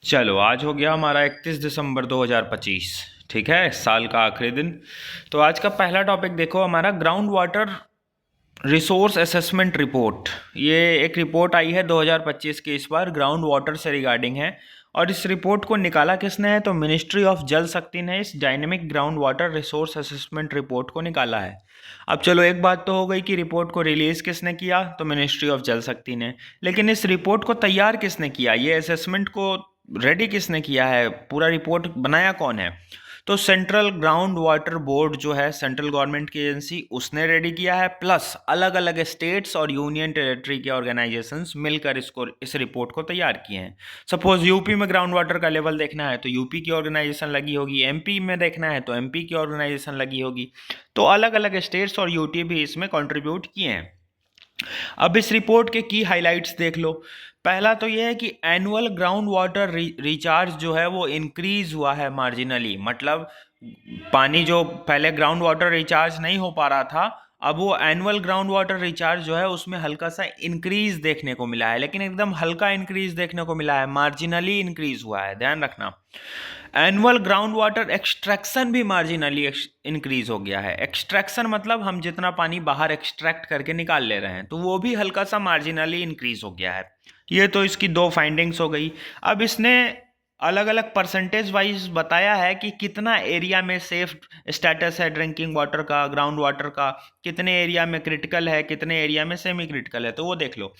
चलो आज हो गया हमारा 31 दिसंबर 2025। ठीक है, साल का आखिरी दिन। तो आज का पहला टॉपिक देखो, हमारा ground water resource assessment report. ये एक रिपोर्ट आई है 2025 की, इस बार ग्राउंड वाटर से रिगार्डिंग है। और इस रिपोर्ट को निकाला किसने है? तो मिनिस्ट्री ऑफ जल शक्ति ने इस dynamic ground water resource assessment report को निकाला है। अब चलो, एक बात तो हो गई कि रिपोर्ट को रिलीज किसने किया, तो मिनिस्ट्री ऑफ जल शक्ति ने। लेकिन इस रिपोर्ट को तैयार किसने किया, ये असेसमेंट को रेडी किसने किया है, पूरा रिपोर्ट बनाया कौन है? तो सेंट्रल ग्राउंड वाटर बोर्ड जो है सेंट्रल गवर्नमेंट की एजेंसी, उसने रेडी किया है, प्लस अलग अलग स्टेट्स और यूनियन टेरिटरी के ऑर्गेनाइजेशंस मिलकर इस रिपोर्ट को तैयार किए हैं। सपोज यूपी में ग्राउंड वाटर का लेवल देखना है तो यूपी की ऑर्गेनाइजेशन लगी होगी, एमपी में देखना है तो एमपी की ऑर्गेनाइजेशन लगी होगी। तो अलग अलग स्टेट्स और यूटी भी इसमें कंट्रीब्यूट किए हैं। अब इस रिपोर्ट के की हाइलाइट्स देख लो। पहला तो यह है कि एनुअल ग्राउंड वाटर रिचार्ज जो है वो इंक्रीज हुआ है मार्जिनली, मतलब पानी जो पहले ग्राउंड वाटर रिचार्ज नहीं हो पा रहा था, अब वो एनुअल ग्राउंड वाटर रिचार्ज जो है उसमें हल्का सा इंक्रीज देखने को मिला है, लेकिन एकदम हल्का इंक्रीज देखने को मिला है, मार्जिनली इंक्रीज हुआ है, ध्यान रखना। एनुअल ग्राउंड वाटर एक्सट्रैक्शन भी मार्जिनली इंक्रीज हो गया है। एक्सट्रैक्शन मतलब हम जितना पानी बाहर एक्सट्रैक्ट करके निकाल ले रहे हैं, तो वो भी हल्का सा मार्जिनली इंक्रीज हो गया है। ये तो इसकी दो फाइंडिंग्स हो गई। अब इसने अलग अलग परसेंटेज वाइज बताया है कि कितना एरिया में सेफ स्टेटस है ड्रिंकिंग वाटर का, ग्राउंड वाटर का, कितने एरिया में क्रिटिकल है, कितने एरिया में सेमी क्रिटिकल है। तो वो देख लो,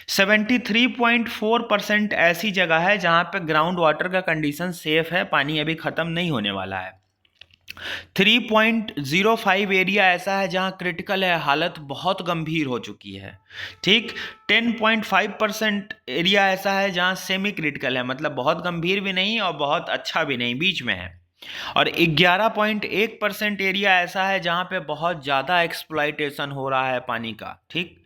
73.4% ऐसी जगह है जहां पे ग्राउंड वाटर का कंडीशन सेफ है, पानी अभी खत्म नहीं होने वाला है। 3.05 एरिया ऐसा है जहां क्रिटिकल है, हालत बहुत गंभीर हो चुकी है। ठीक। 10.5% एरिया ऐसा है जहां सेमी क्रिटिकल है, मतलब बहुत गंभीर भी नहीं और बहुत अच्छा भी नहीं, बीच में है। और 11.1% एरिया ऐसा है जहां पे बहुत ज़्यादा एक्सप्लॉइटेशन हो रहा है पानी का। ठीक।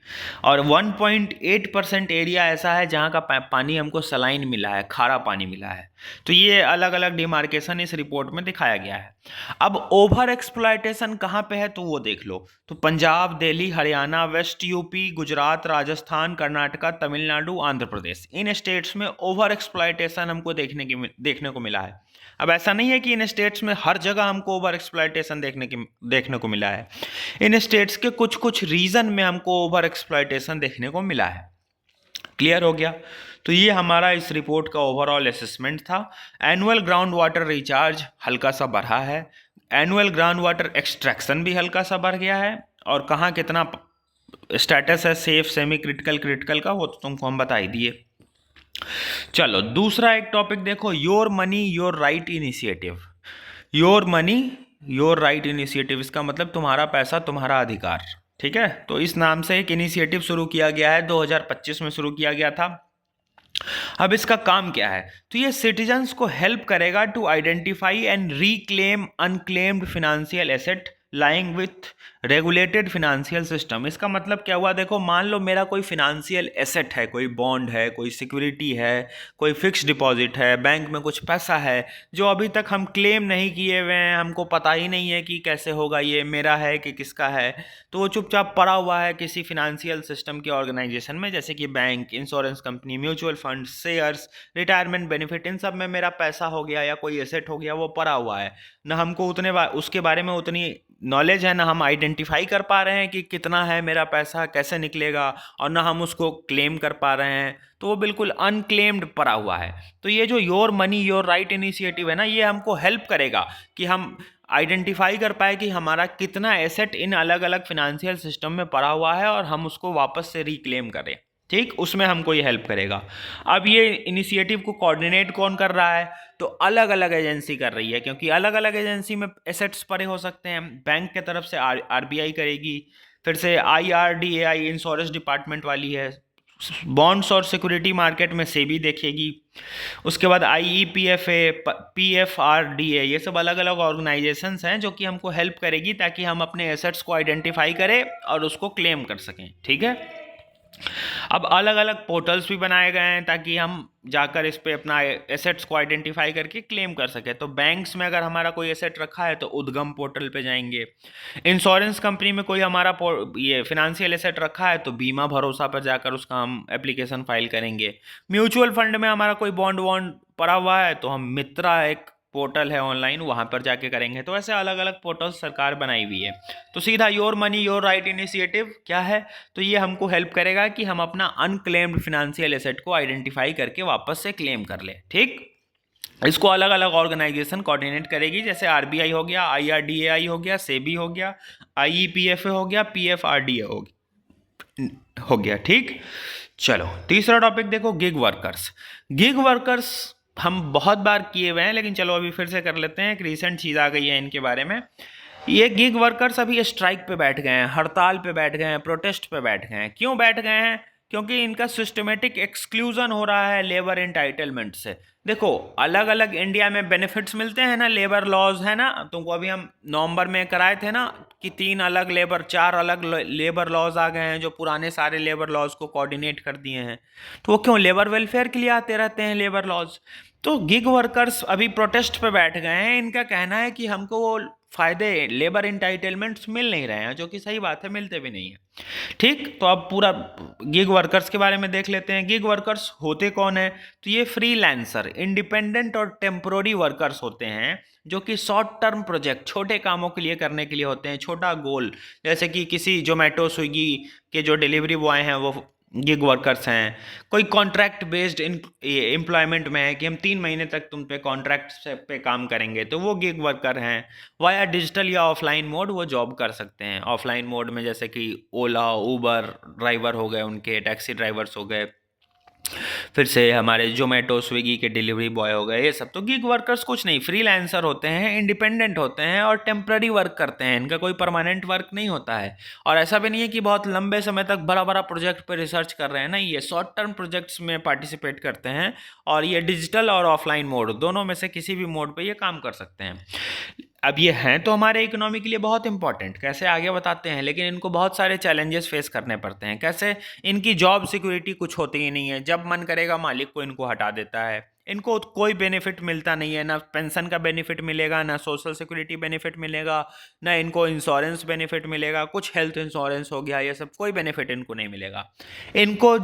और 1.8% एरिया ऐसा है जहां का पानी हमको सलाइन मिला है, खारा पानी मिला है। तो ये अलग अलग डिमार्केशन इस रिपोर्ट में दिखाया गया है। अब ओवर एक्सप्लॉइटेशन कहाँ पे है तो वो देख लो। तो पंजाब, दिल्ली, हरियाणा, वेस्ट यूपी, गुजरात, राजस्थान, कर्नाटका, तमिलनाडु, आंध्र प्रदेश, इन स्टेट्स में ओवर एक्सप्लॉइटेशन हमको देखने को मिला है। अब ऐसा नहीं है कि इन स्टेट्स में हर जगह हमको ओवर एक्सप्लॉइटेशन देखने को मिला है। इन स्टेट्स के कुछ कुछ रीजन में हमको ओवर एक्सप्लॉइटेशन देखने को मिला है। क्लियर हो गया? तो ये हमारा इस रिपोर्ट का ओवरऑल असेसमेंट था। एनुअल ग्राउंड वाटर रिचार्ज हल्का सा बढ़ा है, एनुअल ग्राउंड वाटर एक्सट्रैक्शन भी हल्का सा बढ़ गया है, और कहाँ कितना स्टेटस है सेफ, सेमी क्रिटिकल, क्रिटिकल का, वो तो तुमको हम बता ही दिए। चलो दूसरा एक टॉपिक देखो, your money your right initiative. Your money your right initiative, इसका मतलब तुम्हारा पैसा तुम्हारा अधिकार। ठीक है, तो इस नाम से एक इनिशिएटिव शुरू किया गया है, 2025 में शुरू किया गया था। अब इसका काम क्या है? तो ये सिटीजन्स को हेल्प करेगा to identify and reclaim unclaimed financial asset lying with regulated financial system. इसका मतलब क्या हुआ? देखो, मान लो मेरा कोई फिनेंशियल एसेट है, कोई बॉन्ड है, कोई सिक्योरिटी है, कोई फिक्स डिपॉजिट है, बैंक में कुछ पैसा है जो अभी तक हम क्लेम नहीं किए हुए हैं, हमको पता ही नहीं है कि कैसे होगा, ये मेरा है कि किसका है। तो वो चुपचाप पड़ा हुआ है किसी फिनेंशियल सिस्टम के ऑर्गेनाइजेशन में, जैसे कि bank, insurance company, mutual fund, shares, retirement benefit, इन सब में मेरा पैसा हो गया या कोई एसेट हो गया, वो पड़ा हुआ है ना, हमको उसके बारे में उतनी नॉलेज है ना, हम आइडेंटिफाई कर पा रहे हैं कि कितना है मेरा पैसा, कैसे निकलेगा, और ना हम उसको क्लेम कर पा रहे हैं, तो वो बिल्कुल अनक्लेम्ड पड़ा हुआ है। तो ये जो your money your right initiative है ना, ये हमको हेल्प करेगा कि हम आइडेंटिफाई कर पाए कि हमारा कितना एसेट इन अलग अलग फिनेंशियल सिस्टम में पड़ा हुआ है और हम उसको वापस से रिक्लेम करें। ठीक, उसमें हमको ये हेल्प करेगा। अब ये इनिशिएटिव को कोऑर्डिनेट कौन कर रहा है? तो अलग अलग एजेंसी कर रही है, क्योंकि अलग अलग एजेंसी में एसेट्स पड़े हो सकते हैं। बैंक के तरफ से आरबीआई करेगी, फिर से आईआरडीएआई इंश्योरेंस डिपार्टमेंट वाली है, बॉन्ड्स और सिक्योरिटी मार्केट में सेबी देखेगी, उसके बाद आईईपीएफए, पीएफआरडीए, ये सब अलग अलग ऑर्गेनाइजेशंस हैं जो कि हमको हेल्प करेगी ताकि हम अपने एसेट्स को आइडेंटिफाई करें और उसको क्लेम कर सकें। ठीक है। अब अलग अलग पोर्टल्स भी बनाए गए हैं ताकि हम जाकर इस पे अपना एसेट्स को आइडेंटिफाई करके क्लेम कर सके। तो बैंक्स में अगर हमारा कोई एसेट रखा है तो उद्गम पोर्टल पे जाएंगे। इंश्योरेंस कंपनी में कोई हमारा ये फिनेंशियल एसेट रखा है तो बीमा भरोसा पर जाकर उसका हम एप्लीकेशन फाइल करेंगे। म्यूचुअल फंड में हमारा कोई बॉन्ड वॉन्ड पड़ा हुआ है तो हम मित्रा एक पोर्टल है ऑनलाइन, वहाँ पर जाके करेंगे। तो ऐसे अलग अलग पोर्टल सरकार बनाई हुई है। तो सीधा your money your right initiative क्या है, तो ये हमको हेल्प करेगा कि हम अपना अनक्लेम्ड फिनेंशियल एसेट को आइडेंटिफाई करके वापस से क्लेम कर ले। ठीक, इसको अलग अलग ऑर्गेनाइजेशन कोऑर्डिनेट करेगी, जैसे आरबीआई हो गया, आईआरडीएआई हो गया, सेबी हो गया, आईईपीएफए हो गया, पीएफआरडीए हो गया। ठीक, चलो तीसरा टॉपिक देखो, गिग वर्कर्स। गिग वर्कर्स हम बहुत बार किए हुए हैं, लेकिन चलो अभी फिर से कर लेते हैं, एक रिसेंट चीज़ आ गई है इनके बारे में। ये गिग वर्कर्स अभी स्ट्राइक पे बैठ गए हैं, हड़ताल पे बैठ गए हैं, प्रोटेस्ट पे बैठ गए हैं। क्यों बैठ गए हैं? क्योंकि इनका सिस्टमेटिक एक्सक्लूजन हो रहा है लेबर एंटाइटलमेंट से। देखो अलग अलग इंडिया में बेनिफिट्स मिलते हैं ना, लेबर लॉज है ना, तुमको अभी हम नवंबर में कराए थे ना कि 4 अलग लेबर लॉज आ गए हैं जो पुराने सारे लेबर लॉज को कोऑर्डिनेट कर दिए हैं। तो वो क्यों? लेबर वेलफेयर के लिए आते रहते हैं लेबर लॉज। तो गिग वर्कर्स अभी प्रोटेस्ट पे बैठ गए हैं। इनका कहना है कि हमको वो फायदे लेबर इंटाइटलमेंट्स मिल नहीं रहे हैं, जो कि सही बात है, मिलते भी नहीं है। ठीक, तो अब पूरा गिग वर्कर्स के बारे में देख लेते हैं। गिग वर्कर्स होते कौन है? तो ये फ्रीलांसर, इंडिपेंडेंट और टेम्पोररी वर्कर्स होते हैं, जो कि शॉर्ट टर्म प्रोजेक्ट, छोटे कामों के लिए करने के लिए होते हैं, छोटा गोल। जैसे कि किसी जोमेटो स्विगी के जो डिलीवरी बॉय हैं वो गिग वर्कर्स हैं। कोई कॉन्ट्रैक्ट बेस्ड एम्प्लॉयमेंट में है कि हम 3 महीने तक तुम पे कॉन्ट्रैक्ट पे काम करेंगे, तो वो गिग वर्कर हैं। वाया डिजिटल या ऑफलाइन मोड वो जॉब कर सकते हैं। ऑफलाइन मोड में जैसे कि ओला उबर ड्राइवर हो गए, उनके टैक्सी ड्राइवर्स हो गए, फिर से हमारे जोमेटो स्विगी के डिलीवरी बॉय हो गए, ये सब। तो गिग वर्कर्स कुछ नहीं, फ्रीलांसर होते हैं, इंडिपेंडेंट होते हैं और टेम्पररी वर्क करते हैं। इनका कोई परमानेंट वर्क नहीं होता है। और ऐसा भी नहीं है कि बहुत लंबे समय तक बड़ा बड़ा प्रोजेक्ट पर रिसर्च कर रहे हैं, नहीं, ये शॉर्ट टर्म प्रोजेक्ट्स में पार्टिसिपेट करते हैं। और ये डिजिटल और ऑफलाइन मोड दोनों में से किसी भी मोड पर ये काम कर सकते हैं। अब ये हैं तो हमारे इकोनॉमी के लिए बहुत इंपॉर्टेंट, कैसे आगे बताते हैं, लेकिन इनको बहुत सारे चैलेंजेस फेस करने पड़ते हैं। कैसे? इनकी जॉब सिक्योरिटी कुछ होती ही नहीं है, जब मन करेगा मालिक को इनको हटा देता है। इनको कोई बेनिफिट मिलता नहीं है, ना पेंशन का बेनिफिट मिलेगा, ना सोशल सिक्योरिटी बेनिफिट मिलेगा, ना इनको इंश्योरेंस बेनिफिट मिलेगा, कुछ हेल्थ इंश्योरेंस हो गया, ये सब कोई बेनिफिट इनको नहीं मिलेगा। इनको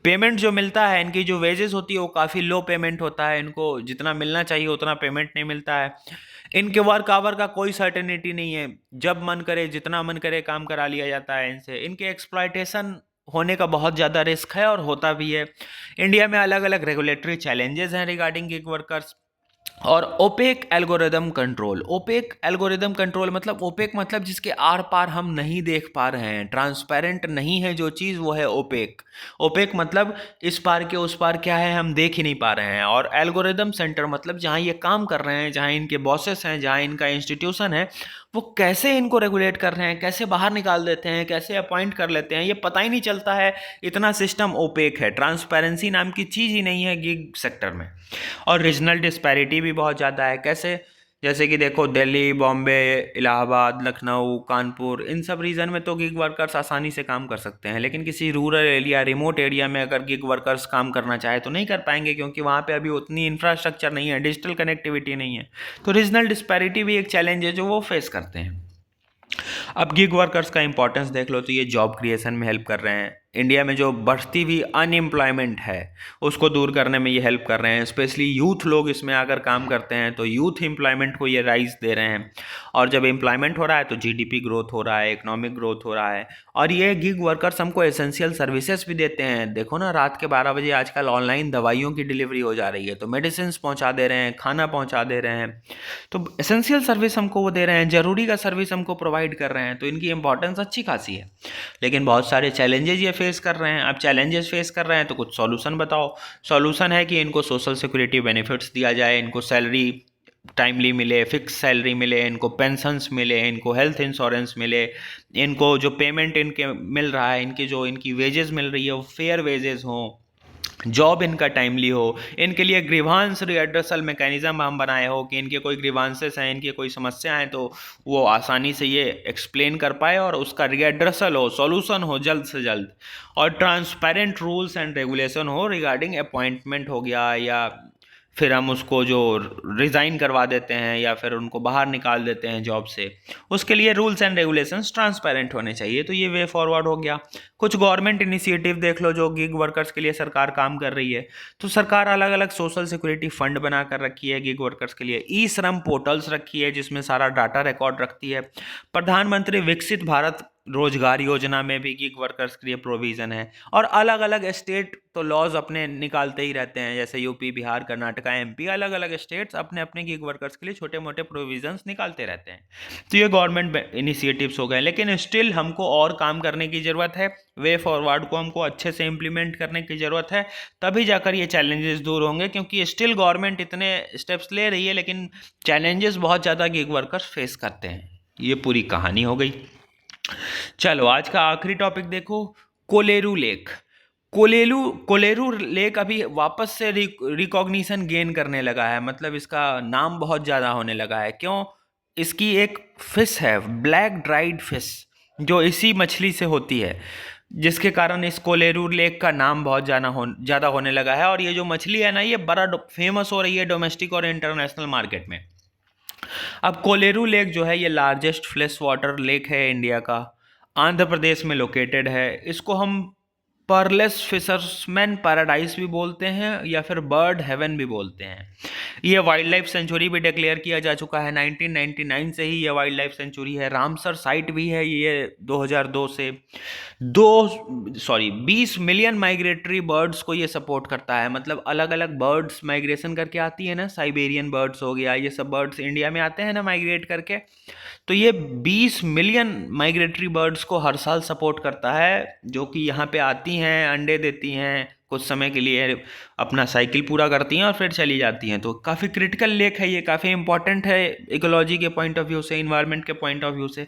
पेमेंट जो मिलता है, इनकी जो वेजेस होती है वो काफ़ी लो पेमेंट होता है, इनको जितना मिलना चाहिए उतना पेमेंट नहीं मिलता है। इनके वर्क आवर का कोई सर्टेनिटी नहीं है, जब मन करे जितना मन करे काम करा लिया जाता है इनसे। इनके एक्सप्लॉयटेशन होने का बहुत ज़्यादा रिस्क है और होता भी है। इंडिया में अलग अलग रेगुलेटरी चैलेंजेस हैं रिगार्डिंग गिग वर्कर्स। और opaque algorithm control. Opaque algorithm control मतलब, ओपेक मतलब जिसके आर पार हम नहीं देख पा रहे हैं, ट्रांसपेरेंट नहीं है जो चीज़, वो है ओपेक। ओपेक मतलब इस पार के उस पार क्या है हम देख ही नहीं पा रहे हैं। और एल्गोरिदम सेंटर मतलब जहाँ ये काम कर रहे हैं, जहाँ इनके बॉसेस हैं, जहाँ इनका इंस्टीट्यूशन है, वो कैसे इनको रेगुलेट कर रहे हैं, कैसे बाहर निकाल देते हैं, कैसे अपॉइंट कर लेते हैं, ये पता ही नहीं चलता है। इतना सिस्टम ओपेक है, ट्रांसपेरेंसी नाम की चीज़ ही नहीं है गिग सेक्टर में। और रीजनल डिस्पैरिटी भी बहुत ज़्यादा है। कैसे? जैसे कि देखो दिल्ली, बॉम्बे, इलाहाबाद, लखनऊ, कानपुर, इन सब रीजन में तो गिग वर्कर्स आसानी से काम कर सकते हैं, लेकिन किसी रूरल एरिया, रिमोट एरिया में अगर गिग वर्कर्स काम करना चाहे तो नहीं कर पाएंगे, क्योंकि वहाँ पे अभी उतनी इंफ्रास्ट्रक्चर नहीं है, डिजिटल कनेक्टिविटी नहीं है। तो रीजनल डिस्पैरिटी भी एक चैलेंज है जो वो फेस करते हैं। अब गिग वर्कर्स का इंपॉर्टेंस देख लो तो ये जॉब क्रिएशन में हेल्प कर रहे हैं। इंडिया में जो बढ़ती हुई अनएम्प्लॉयमेंट है उसको दूर करने में ये हेल्प कर रहे हैं। स्पेशली यूथ लोग इसमें आकर काम करते हैं तो यूथ एम्प्लॉयमेंट को ये राइज दे रहे हैं। और जब एम्प्लॉयमेंट हो रहा है तो जीडीपी ग्रोथ हो रहा है, इकोनॉमिक ग्रोथ हो रहा है। और ये गिग वर्कर्स हमको एसेंशियल सर्विसेज भी देते हैं। देखो ना, रात के 12 बजे आजकल ऑनलाइन दवाइयों की डिलीवरी हो जा रही है, तो मेडिसिन पहुंचा दे रहे हैं, खाना पहुंचा दे रहे हैं। तो एसेंशियल सर्विस हमको वो दे रहे हैं, ज़रूरी का सर्विस हमको प्रोवाइड कर रहे हैं, तो इनकी इंपॉर्टेंस अच्छी खासी है। लेकिन बहुत सारे चैलेंजेस ये फेस कर रहे हैं। अब चैलेंजेस फेस कर रहे हैं तो कुछ सॉल्यूशन बताओ। सॉल्यूशन है कि इनको सोशल सिक्योरिटी बेनिफिट्स दिया जाए, इनको सैलरी टाइमली मिले, फिक्स सैलरी मिले, इनको पेंशन्स मिले, इनको हेल्थ इंश्योरेंस मिले, इनको जो पेमेंट इनके मिल रहा है, इनकी जो इनकी वेजेस मिल रही है वो फेयर वेजेस हों, जॉब इनका टाइमली हो। इनके लिए ग्रीवांस रिएड्रेसल मैकेनिज्म हम बनाए हो कि इनके कोई ग्रीवांसेस हैं, इनकी कोई समस्या है तो वो आसानी से ये एक्सप्लेन कर पाए और उसका रिएड्रेसल हो, सॉल्यूशन हो जल्द से जल्द। और ट्रांसपेरेंट रूल्स एंड रेगुलेशन हो रिगार्डिंग अपॉइंटमेंट हो गया या फिर हम उसको जो रिज़ाइन करवा देते हैं या फिर उनको बाहर निकाल देते हैं जॉब से, उसके लिए रूल्स एंड रेगुलेशंस ट्रांसपेरेंट होने चाहिए। तो ये वे फॉरवर्ड हो गया। कुछ गवर्नमेंट इनिशिएटिव देख लो जो गिग वर्कर्स के लिए सरकार काम कर रही है। तो सरकार अलग अलग सोशल सिक्योरिटी फंड बना कर रखी है गिग वर्कर्स के लिए, ई श्रम पोर्टल्स रखी है जिसमें सारा डाटा रिकॉर्ड रखती है। प्रधानमंत्री विकसित भारत रोजगार योजना में भी गिग वर्कर्स के लिए प्रोविज़न है। और अलग अलग स्टेट तो लॉज अपने निकालते ही रहते हैं, जैसे यूपी, बिहार, कर्नाटका, एमपी, अलग अलग स्टेट्स अपने अपने गिग वर्कर्स के लिए छोटे मोटे प्रोविजंस निकालते रहते हैं। तो ये गवर्नमेंट इनिशिएटिव्स हो गए, लेकिन स्टिल हमको और काम करने की ज़रूरत है। वे फॉरवर्ड को हमको अच्छे से इम्प्लीमेंट करने की ज़रूरत है, तभी जाकर ये चैलेंजेस दूर होंगे। क्योंकि स्टिल गवर्नमेंट इतने स्टेप्स ले रही है लेकिन चैलेंजेस बहुत ज़्यादा गिग वर्कर्स फेस करते हैं। ये पूरी कहानी हो गई। चलो आज का आखिरी टॉपिक देखो, कोलेरू लेक। कोलेरू लेक अभी वापस से रिकॉग्निशन गेन करने लगा है, मतलब इसका नाम बहुत ज़्यादा होने लगा है। क्यों? इसकी एक फिश है, ब्लैक ड्राइड फिश, जो इसी मछली से होती है, जिसके कारण इस कोलेरू लेक का नाम बहुत ज़्यादा होने लगा है। और ये जो मछली है ना, ये बड़ा फेमस हो रही है डोमेस्टिक और इंटरनेशनल मार्केट में। अब कोलेरू लेक जो है ये लार्जेस्ट फ्रेश वाटर लेक है इंडिया का, आंध्र प्रदेश में लोकेटेड है। इसको हम पर्लेस फिशर्समैन पैराडाइज भी बोलते हैं या फिर बर्ड हेवन भी बोलते हैं। ये वाइल्ड लाइफ सेंचुरी भी डिक्लेयर किया जा चुका है, 1999 से ही ये वाइल्ड लाइफ सेंचुरी है। रामसर साइट भी है ये 2002 से। 20 मिलियन माइग्रेटरी बर्ड्स को ये सपोर्ट करता है, मतलब अलग अलग बर्ड्स माइग्रेशन करके आती है ना, साइबेरियन बर्ड्स हो गया, ये सब बर्ड्स इंडिया में आते हैं ना माइग्रेट करके। तो ये 20 मिलियन माइग्रेटरी बर्ड्स को हर साल सपोर्ट करता है, जो कि यहाँ पे आती हैं, अंडे देती हैं, कुछ समय के लिए अपना साइकिल पूरा करती हैं और फिर चली जाती हैं। तो काफ़ी क्रिटिकल लेक है ये, काफ़ी इंपॉर्टेंट है इकोलॉजी के पॉइंट ऑफ व्यू से, इन्वायरमेंट के पॉइंट ऑफ व्यू से।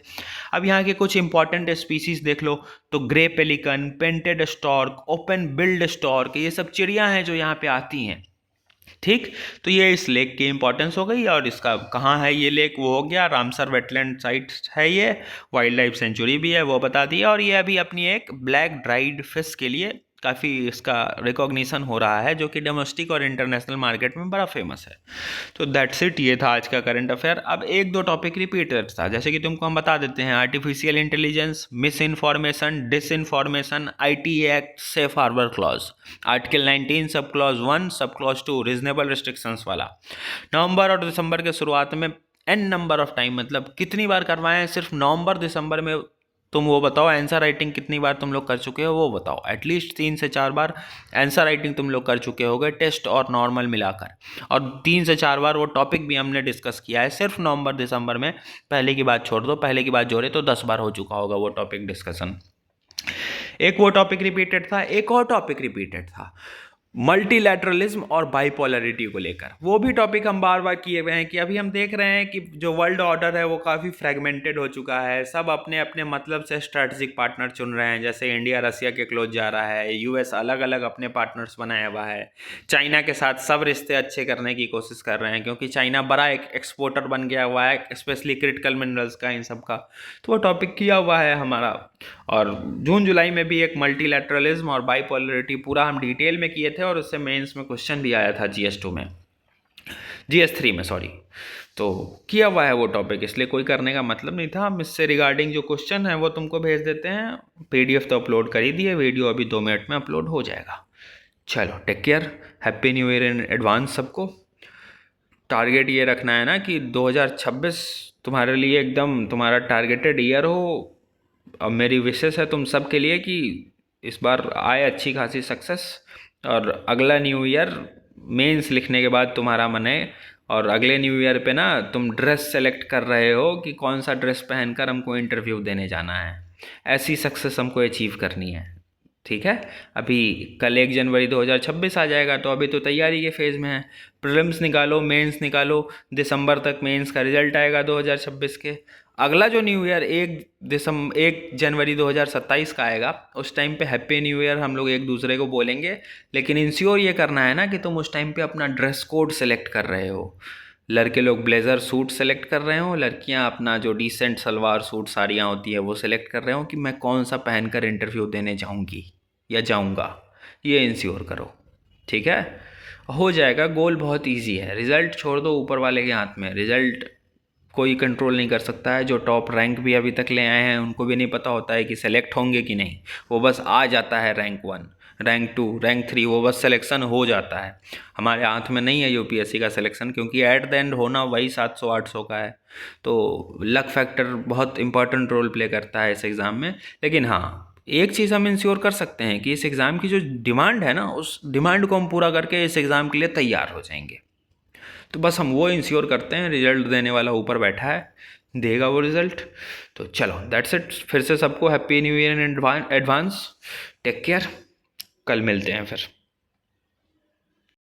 अब यहाँ के कुछ इंपॉर्टेंट स्पीसीज देख लो, तो grey pelican, painted stork, open build stork, ये सब चिड़ियाँ हैं जो यहाँ पे आती हैं। ठीक, तो ये इस लेक की इंपॉर्टेंस हो गई। और इसका कहाँ है ये लेक, वो हो गया रामसर वेटलैंड साइट है, ये वाइल्ड लाइफ सेंचुरी भी है, वो बता दिया। और ये अभी अपनी एक ब्लैक ड्राइड फिश के लिए काफ़ी इसका रिकॉग्निशन हो रहा है, जो कि डोमेस्टिक और इंटरनेशनल मार्केट में बड़ा फेमस है। तो दैट्स इट, ये था आज का करंट अफेयर। अब एक दो टॉपिक रिपीटेड था, जैसे कि तुमको हम बता देते हैं, artificial intelligence, misinformation, disinformation, IT act, safe harbour clause, article 19 sub clause 1, sub clause 2 reasonable restrictions वाला। नवंबर और दिसंबर के शुरुआत में n नंबर ऑफ टाइम, मतलब कितनी बार करवाएं, सिर्फ नवंबर दिसंबर में तुम वो बताओ, आंसर राइटिंग कितनी बार तुम लोग कर चुके हो वो बताओ। एटलीस्ट 3 से 4 बार आंसर राइटिंग तुम लोग कर चुके होगे, टेस्ट और नॉर्मल मिलाकर। और 3 से 4 बार वो टॉपिक भी हमने डिस्कस किया है सिर्फ नवंबर दिसंबर में। पहले की बात छोड़ दो, पहले की बात जोड़े तो 10 बार हो चुका होगा वो टॉपिक डिस्कशन। एक वो टॉपिक रिपीटेड था, एक और टॉपिक रिपीटेड था मल्टीलैटरलिज्म और बाइपोलरिटी को लेकर। वो भी टॉपिक हम बार बार किए हुए हैं कि अभी हम देख रहे हैं कि जो वर्ल्ड ऑर्डर है वो काफ़ी फ्रेगमेंटेड हो चुका है, सब अपने अपने मतलब से स्ट्रैटेजिक पार्टनर चुन रहे हैं। जैसे इंडिया रसिया के क्लोज जा रहा है, US अलग अलग अपने पार्टनर्स बनाया हुआ है, चाइना के साथ सब रिश्ते अच्छे करने की कोशिश कर रहे हैं क्योंकि चाइना बड़ा एक एक्सपोर्टर बन गया हुआ है, स्पेशली क्रिटिकल मिनरल्स का, इन सब का। तो वो टॉपिक किया हुआ है हमारा। और जून जुलाई में भी एक मल्टीलैटरलिज्म और बाइपोलरिटी पूरा हम डिटेल में किए थे, और उससे मेंस में क्वेश्चन भी आया था GS2 में, GS3 में सॉरी। तो किया हुआ है वो टॉपिक, इसलिए कोई करने का मतलब नहीं था। हम इससे रिगार्डिंग जो क्वेश्चन है वो तुमको भेज देते हैं, PDF तो अपलोड कर ही दिए, वीडियो अभी 2 मिनट में अपलोड हो जाएगा। चलो take care, happy new year in advance सबको। टारगेट ये रखना है ना कि 2026 तुम्हारे लिए एकदम तुम्हारा टारगेटेड ईयर हो। अब मेरी विशेष है तुम सब के लिए कि इस बार आए अच्छी खासी सक्सेस, और अगला न्यू ईयर मेंस लिखने के बाद तुम्हारा मने, और अगले न्यू ईयर पे ना तुम ड्रेस सेलेक्ट कर रहे हो कि कौन सा ड्रेस पहनकर हमको इंटरव्यू देने जाना है। ऐसी सक्सेस हमको अचीव करनी है, ठीक है। अभी कल 1 जनवरी 2026 आ जाएगा, तो अभी तो तैयारी के फेज़ में है। प्रीलिम्स निकालो, मेंस निकालो, दिसंबर तक मेंस का रिजल्ट आएगा 2026 के। अगला जो न्यू ईयर 1 जनवरी 2027 का आएगा, उस टाइम पे हैप्पी न्यू ईयर हम लोग एक दूसरे को बोलेंगे। लेकिन इंश्योर ये करना है ना कि तुम उस टाइम पे अपना ड्रेस कोड सेलेक्ट कर रहे हो। लड़के लोग ब्लेज़र सूट सेलेक्ट कर रहे हो, लड़कियां अपना जो डिसेंट सलवार सूट साड़ियाँ होती है वो सेलेक्ट कर रहे हो कि मैं कौन सा पहनकर इंटरव्यू देने जाऊंगी या जाऊंगा, ये इंश्योर करो, ठीक है। हो जाएगा। गोल बहुत इजी है, रिज़ल्ट छोड़ दो ऊपर वाले के हाथ में। रिज़ल्ट कोई कंट्रोल नहीं कर सकता है। जो टॉप रैंक भी अभी तक ले आए हैं उनको भी नहीं पता होता है कि सेलेक्ट होंगे कि नहीं, वो बस आ जाता है रैंक 1, रैंक 2, रैंक 3, वो बस सिलेक्शन हो जाता है। हमारे हाथ में नहीं है यूपीएससी का सिलेक्शन, क्योंकि एट द एंड होना वही 700-800 का है। तो लक फैक्टर बहुत इंपॉर्टेंट रोल प्ले करता है इस एग्ज़ाम में। लेकिन हाँ, एक चीज़ हम इंश्योर कर सकते हैं कि इस एग्ज़ाम की जो डिमांड है ना, उस डिमांड को हम पूरा करके इस एग्ज़ाम के लिए तैयार हो जाएंगे। तो बस हम वो इंश्योर करते हैं, रिजल्ट देने वाला ऊपर बैठा है, देगा वो रिजल्ट। तो चलो दैट्स इट। फिर से सबको happy new year in advance. Take care, कल मिलते हैं फिर।